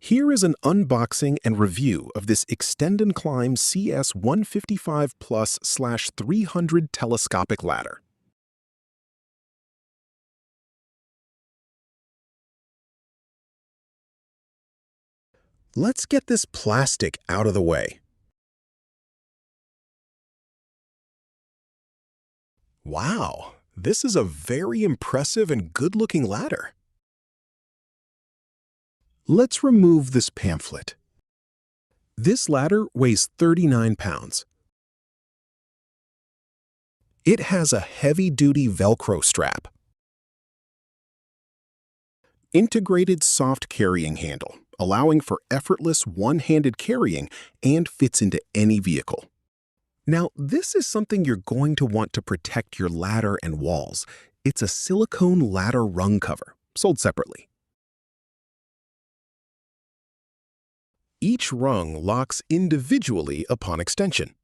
Here is an unboxing and review of this Xtend Climb CS155 Plus/300 telescopic ladder. Let's get this plastic out of the way. Wow, this is a very impressive and good-looking ladder. Let's remove this pamphlet. This ladder weighs 39 pounds. It has a heavy-duty Velcro strap, integrated soft carrying handle, allowing for effortless one-handed carrying and fits into any vehicle. Now, this is something you're going to want to protect your ladder and walls. It's a silicone ladder rung cover, sold separately. Each rung locks individually upon extension.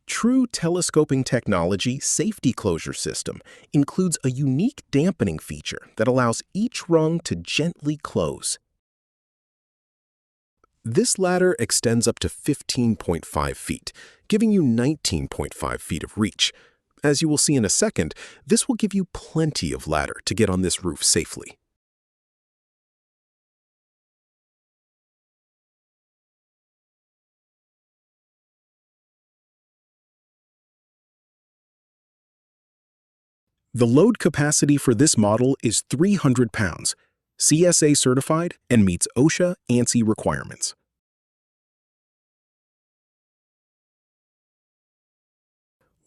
True telescoping technology safety closure system includes a unique dampening feature that allows each rung to gently close. This ladder extends up to 15.5 feet, giving you 19.5 feet of reach. As you will see in a second, this will give you plenty of ladder to get on this roof safely. The load capacity for this model is 300 pounds, CSA certified, and meets OSHA ANSI requirements.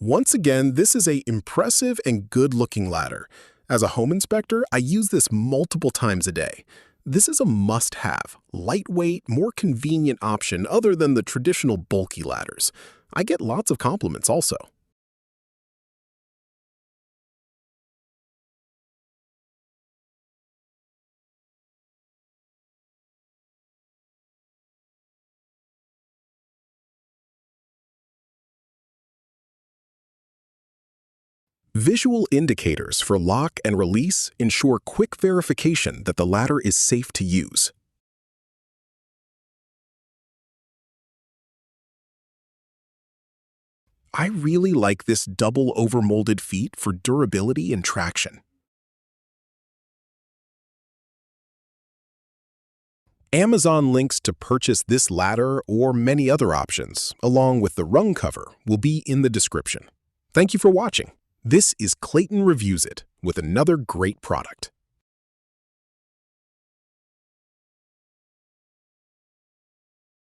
Once again, this is an impressive and good-looking ladder. As a home inspector, I use this multiple times a day. This is a must-have, lightweight, more convenient option other than the traditional bulky ladders. I get lots of compliments also. Visual indicators for lock and release ensure quick verification that the ladder is safe to use. I really like this double overmolded feet for durability and traction. Amazon links to purchase this ladder or many other options, along with the rung cover, will be in the description. Thank you for watching. This is Clayton Reviews It with another great product.